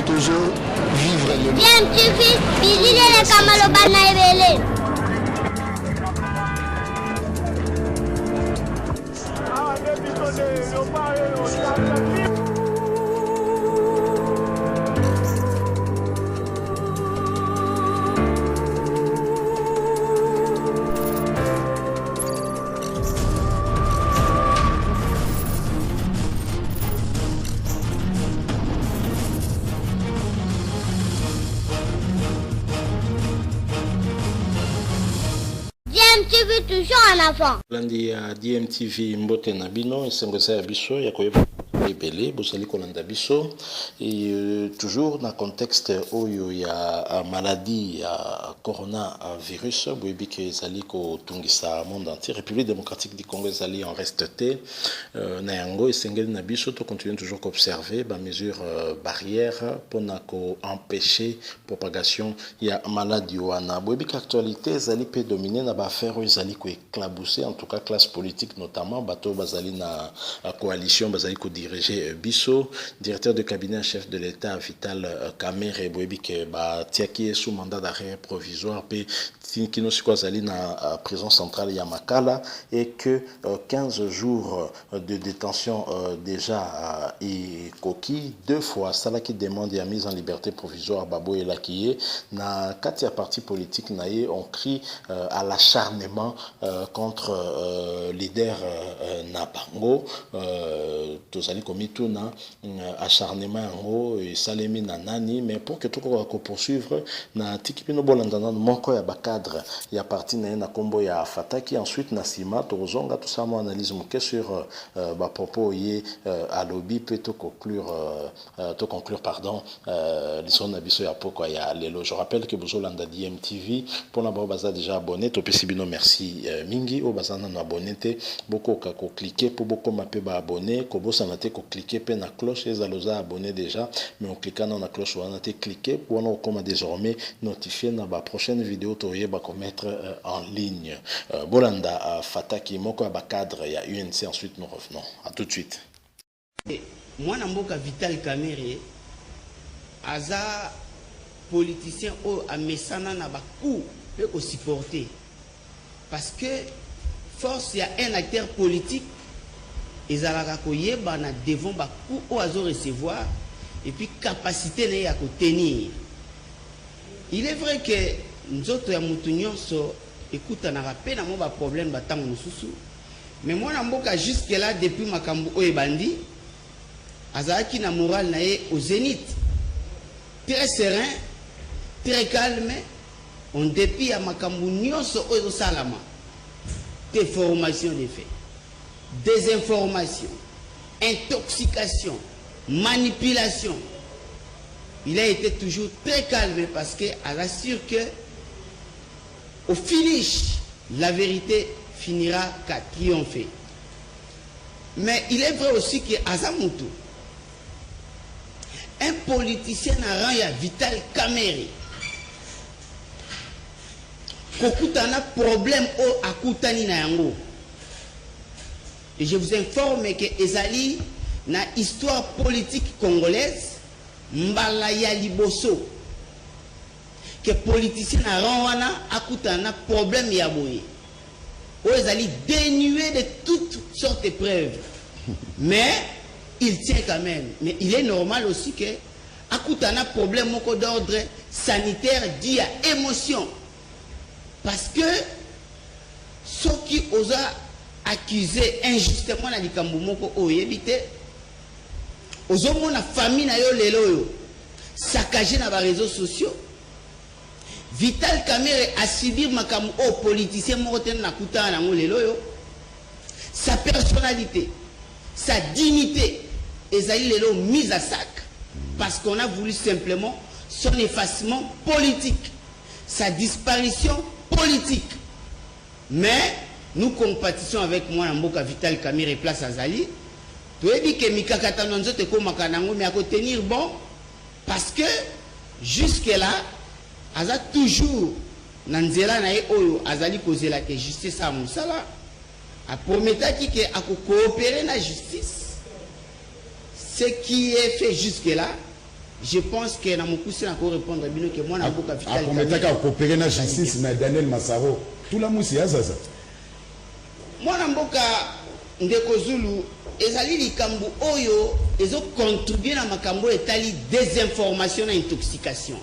toujours vivre le bien tu fils bilile le kamalo bana ebele DMTV toujours en avant. Landi ya DMTV mbote na bino esengoza ya biso ya koyeba ebele bosali kolanda biso et toujours dans contexte oyo ya maladie ya coronavirus boyebi ke ezali kotungisa monde entier. République démocratique du Congo ezali en reste te na yango esengeli na biso to continuer toujours qu'observer ba mesures barrières pour na ko empêcher propagation ya maladie wana. Boyebi que actualité ezali pe dominer na ba affaire ezali ko éclabousser en tout cas classe politique notamment bato bazali na coalition bazali ko diriger Bisso, directeur de cabinet chef de l'État Vital Kamerhe boyebi ke ba tiaki sous mandat d'arrêt provisoire pe kino sikwazali na prison centrale ya Makala et que 15 jours de détention déjà et coquille 2 fois cela qui demande la mise en liberté provisoire babo et lakiye na kati ya parti politique naie on crie à l'acharnement contre leader na bango tozali komituna acharnement yango et salemi na nani mais pour que tout ko poursuivre na tikipino bolandana moko ya bakadre ya parti na kombo ya Fataki ensuite na sima tozonga tout ça mon analyse moke sur ba propos yé à lobby peut to conclure pardon l'ison na biso ya poko ya lelo. Je rappelle que bozolanda DMTV pour na baza déjà abonné to pesibino merci mingi o bazana na abonné te boko ka ko cliquer pour boko mape ba abonné ko bosana te ko cliquer pe na cloche ezaloza abonné déjà mais on clique na na cloche wana te cliquer pour na okoma désormais notifier na ba prochaine vidéo to yeba ko mettre en ligne bolanda Fataki moko ya ba cadre ya UNC. Ensuite nous revenons à tout de suite. Moi namboka Vital Kamerhe aza politicien o amesana na ba coup pe ko supporter parce que force ya un acteur politique ezalaka koyeba na devant ba coup o azo recevoir et puis capacité na ya ko tenir. Il est vrai que nzoto ya mutu nyonso écoute na rappel na mo ba problème ba tango mususu mais moi na mboka jusque là depuis makambu o ebandi azaki na moral na ye au zénith très serein très calme en dépit ya makambu nyonso o salama déformation des faits désinformation intoxication manipulation. Il a été toujours très calme parce que elle assure que au finish la vérité finira qu'à triompher. Mais il est vrai aussi que Azamutu, un politicien n'a rien Vital Kamerhe kokutana problème au akutani na yango. Et je vous informe que ezali na histoire politique congolaise mbala ya liboso que politicien na wana akutana problème ya boye o ezali dénué de toutes sortes de preuves mais il tient quand même. Mais il est normal aussi que akutana problème moko d'ordre sanitaire dit à émotion parce que ceux qui osent accuser injustement na likambo moko oyebite ozomo na famille na yo lelo yo saccagé na ba réseaux sociaux. Vital Kamerhe a subi makambo au politicien moko ten na kutana na lelo yo sa personnalité sa dignité ezali lelo mise à sac parce qu'on a voulu simplement son effacement politique, sa disparition politique. Mais nous compatissons avec moi Mboka Vital Kamerhe place Azali. Tu as dit que Mikakata Nonzote Komakanango mais à tenir bon parce que jusque là Aza toujours Nanzela na oyo Azali kozela que justice a musala a prometaki que a coopérer na justice. Ce qui est fait jusque là je pense que na mokusi na ko répondre bino que moi na boka Vital Kamerhe akometaka coopérer na justice na Daniel Massaro tout la musi azaza moi na mboka ndeko Zulu ezali likambo oyo ezo contribuer na makambo etali désinformation et intoxication.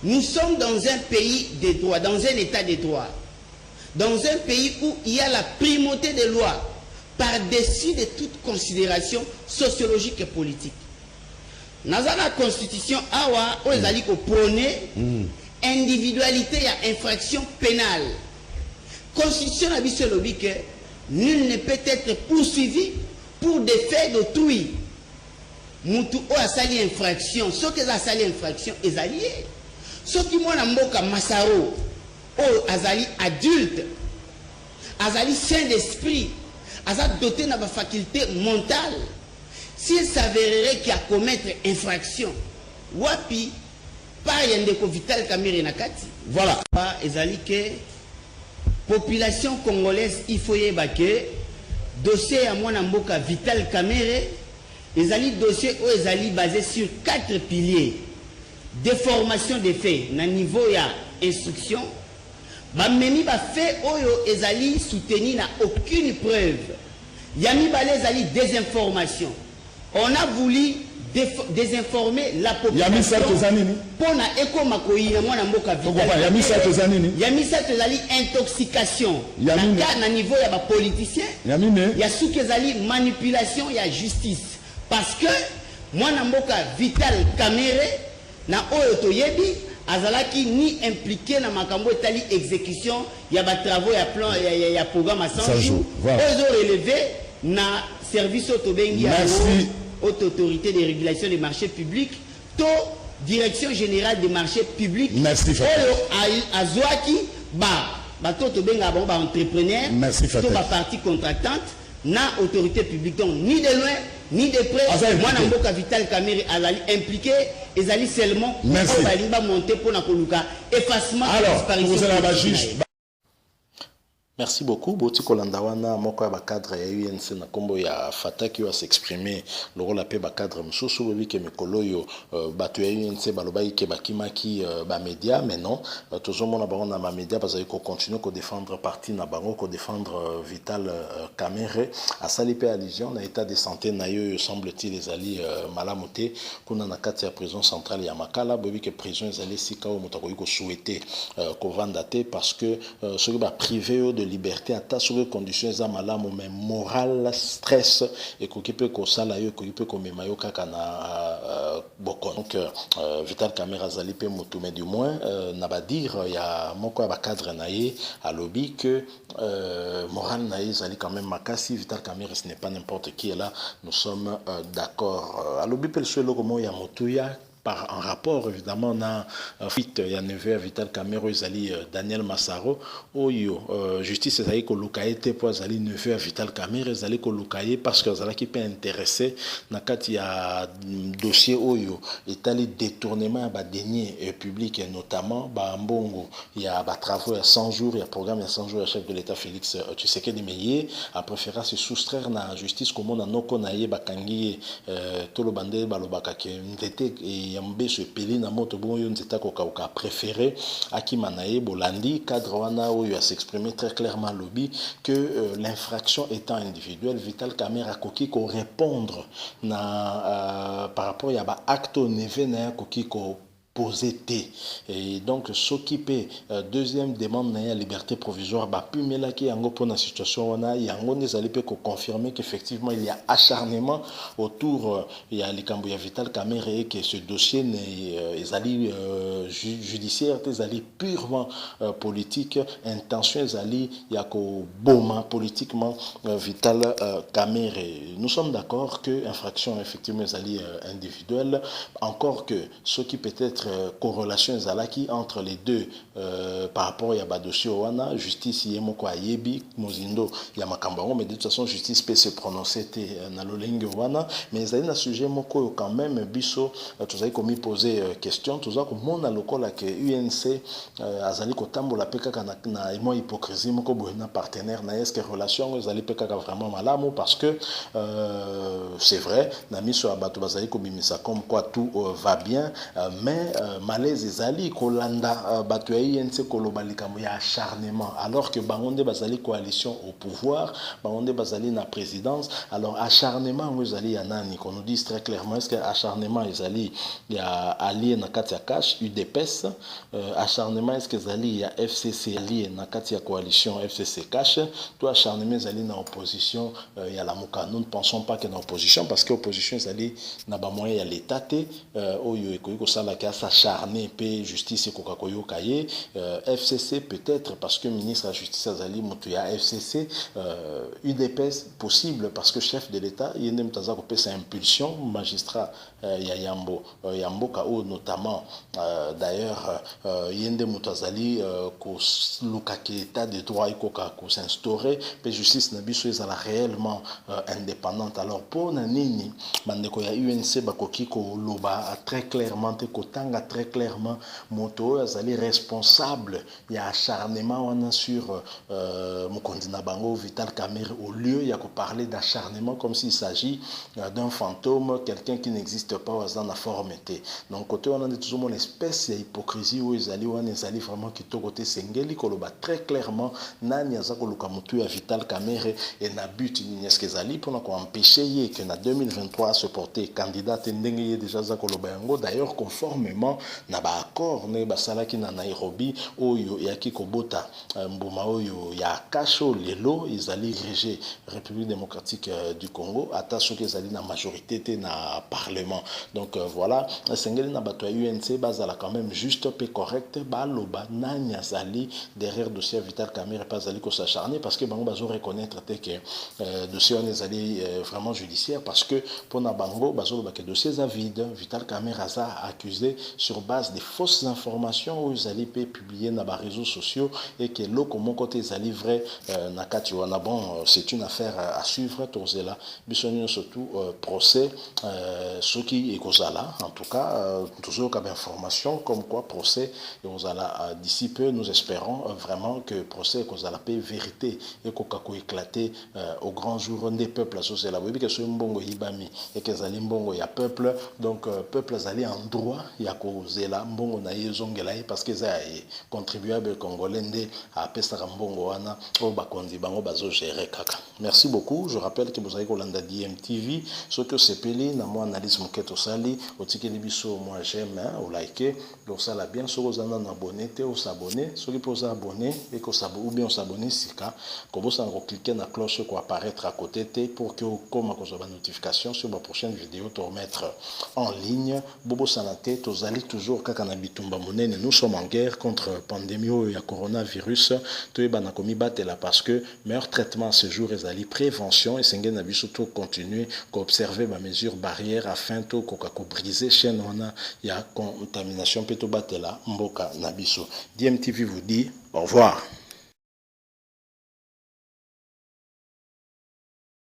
Nous sommes dans un pays de droit, dans un état de droit, dans un pays où il y a la primauté des lois par-dessus de toute considération sociologique et politique. Dans la constitution awa o ezali ko prôner individualité ya infraction pénale. Constitution na biso lobi que nul ne peut être poursuivi pour des faits d'autrui. Mutu o asali infraction, ce que asali infraction ezali ce qui mwana mboka Massaro o azali adulte, azali saint d'esprit, azali doté na ba faculté mentale. S'il s'avérerait qu'il a commettre infraction, wapi par yandeko Vital Kamerhe nakati. Voilà. Ezali que population congolaise il faut yeba que dossier à mwana mboka Vital Kamerhe ezali dossier où ezali basé sur 4 piliers. Déformation des faits na niveau ya instruction, ba memi ba fait oyo ezali soutenu na aucune preuve. Yami balé ezali désinformation. On a voulu désinformer la population. Pona eko makoyi na mwana mboka Vital. Yami sa ezali intoxication. Na niveau ya ba politicien. Ya souki ezali manipulation ya justice. Parce que mwana mboka Vital Kamerhe na oyo toyebi azalaki ni impliqué na makambo etali exécution ya ba travaux ya plan ya programme à 100 jours oyo relevé na service autobengi ya haute autorité de régulation des marchés publics to direction générale des marchés publics oyo azwaki ba to benga ba entrepreneur to ba partie contractante na autorité publique. Donc ni de loin ni de près moi na mboka Vital Kamerhe azali impliqué ezali seulement pour balimba monter pour na koluka effacement disparition. Merci beaucoup. Boti kolanda wana moko ya cadre ya UNC na kombo ya Fataki wa s'exprimer le rôle pe ba cadre msusu bobi ke mikolo yo bato ya UNC balobai ke bakimaki ba média mais non toujours mona ba na ba média bazali ko continuer ko défendre parti na bango ko défendre Vital Kamerhe asali pe allusion na état de santé na yo semble-t-il ezali malamuté kuna na kati ya prison centrale ya Makala bobi ke prison ezali sika o mutako ko souhaiter ko vandate parce que ce qui va privé de liberté à sur les conditions malamu mais moral stress et qui peut ko sala yo qui peut ko memayo kaka na boko donc Vital Kamerhe azali pe motu mais du moins na ba dire ya moko ya ba cadre na ye à lobby que moral na ye azali quand même makasi. Vital Kamerhe ce n'est pas n'importe qui et là nous sommes d'accord à lobby pe le seul logo ya motuya en rapport évidemment na fuite ya neveu Vital Kamerhe ezali Daniel Massaro oyo justice ezali ko lukaete po ezali neveu Vital Kamerhe ezali ko lukaye parce que ezali qui peut intéresser na kati ya dossier oyo etali détournement ya ba deniers publics et notamment ba mbongo ya ba travaux ya 100 jours ya programme ya 100 jours ya chef de l'état Félix Tshisekedi Meye a préféré se soustraire na justice comme on a noko na ye bakangi tolo bande balobaka ke ndete yambe se peli na moto bon yo nzeta ko ka préféré akimanaye bolandi cadre wana oyo a s'exprimer très clairement lobby que l'infraction étant individuelle Vital Kamerhe a koki ko répondre na par rapport ya ba acte neve na koki ko posé et donc s'occuper deuxième demande na liberté provisoire ba pumela ki yango pour la situation on a yango nezali pe ko confirmer qu'effectivement il y a acharnement autour il y a likambo ya Vital Kamerhe et que ce dossier n'est ezali judiciaire ezali purement politique intention ezali ya ko boma politiquement Vital Kamerhe. Nous sommes d'accord que infraction effectivement ezali individuelle encore que ce qui peut être peut-être corrélation ezalaki entre les deux par rapport à ba dossier wana justice yemoko ayebi mozindo ya makambo mais de toute façon justice peut se prononcer te na lolenge wana mais ezali na sujet moko quand même biso tozali komi poser question toza komona lokola que UNC azali kotambola pe kaka na emo hypocrisie moko boye na partenaire na est-ce que relation ezali pe kaka vraiment malamu parce que c'est vrai na miso ya bato bazali kobimisa comme quoi tout va bien mais malaise ezali kolanda bato ya UNC koloba likambo ya acharnement alors que bangonde bazali coalition au pouvoir bangonde bazali na présidence alors acharnement ezali ya nani qu'on nous dise très clairement est-ce que acharnement ezali ya allié na kati ya cash UDPS acharnement est-ce que ezali ya FCC allié na kati ya coalition FCC cash tout acharnement ezali na opposition ya la muka nous ne pensons pas que na opposition parce que opposition ezali na ba moyen ya l'état te oyo ekoki kosala ka s'acharner pe justice ekoka koyoka ye FCC peut-être parce que ministre de la justice azali mutu ya FCC UDPS possible parce que chef de l'état yende mutaza ko pesa impulsion magistrat ya Yamboka ou notamment d'ailleurs yende mutazali ko lukaki état de droit ikoka ko s'instaurer pe justice na biso ezala réellement indépendante alors pour na nini bandeko ya UNC bakoki ko loba très clairement te kotanga très clairement moto azali responsable ya acharnement wana sur mokondi na bango Vital Kamerhe au lieu ya ko parler d'acharnement comme s'il s'agit d'un fantôme quelqu'un qui n'existe pas dans la forme té donc côté on a toujours une espèce d'hypocrisie où ils allaient vraiment qui to côté sengeli koloba très clairement nani azako luka mutu ya Vital Kamerhe et na but ni est-ce que zali pour ko empêcher que na 2023 se porter candidat ndenge déjà za koloba yango d'ailleurs conformément na ba accord ne basala ki na Nairobi oyo ya kikobota mbuma oyo ya kasho lelo izali diriger République démocratique du Congo ata soki ezali na majorité te na parlement donc voilà sengeli na bato ya UNC bazala quand même juste peu correct baloba nani azali derrière dossier Vital Kamerhe pas azali ko s'acharner parce que bango bazo reconnaître que dossier on ezali vraiment judiciaire parce que pour na bango bazo ba que dossier à vide Vital Kamerhe a accusé sur base de fausses informations où ils allaient publier dans les réseaux sociaux et que l'autre mon côté ils allaient vrai na kati wana bon c'est une affaire à suivre tozela bisonio surtout procès ce qui est kozala en tout cas toujours comme information comme quoi procès et kozala d'ici peu nous espérons vraiment que procès kozala paix vérité et kokako éclater au grand jour des peuples associés la que ce mbongo hibami et que zali mbongo ya peuple donc peuple azali en droit ya kozela mbongo na yezongela parce que ça contribuable congolais nde a pesa mbongo wana o bakonzi bango bazo gérer kaka merci beaucoup je rappelle que vous avez kolanda DMTV ce que c'est peli na moi analyse moketo sali otikeli biso moi j'aime ou liker donc ça la bien so kozana abonné te ou s'abonner ce qui pose abonner et que s'abonner ou bien s'abonner sika ko bosa ko cliquer na cloche ko apparaître à côté te pour que comme ko ba notification sur ma prochaine vidéo te remettre en ligne bobo sanate tozali toujours kaka na bitumba monene nous sommes en guerre contre pandémie ou ya coronavirus to ebana komi batela parce que meilleur traitement à ce jour ezali prévention et sengé na biso to continuer ko observer ma mesure barrière afin to ko briser chaîne wana ya contamination peto batela mboka na biso DMTV vous dit au revoir.